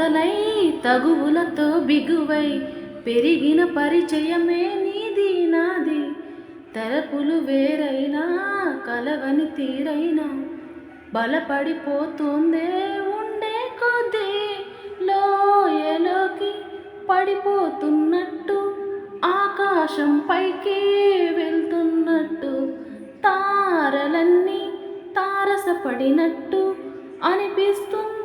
మొదలై తగువులతో బిగువై పెరిగిన పరిచయమే నీది నాది. తెరపులు వేరైనా కలవని తీరైనా బలపడిపోతుందే ఉండే కొద్దీ. లోయలోకి పడిపోతున్నట్టు ఆకాశం పైకి వెళ్తున్నట్టు తారలన్నీ తారసపడినట్టు అనిపిస్తుంది.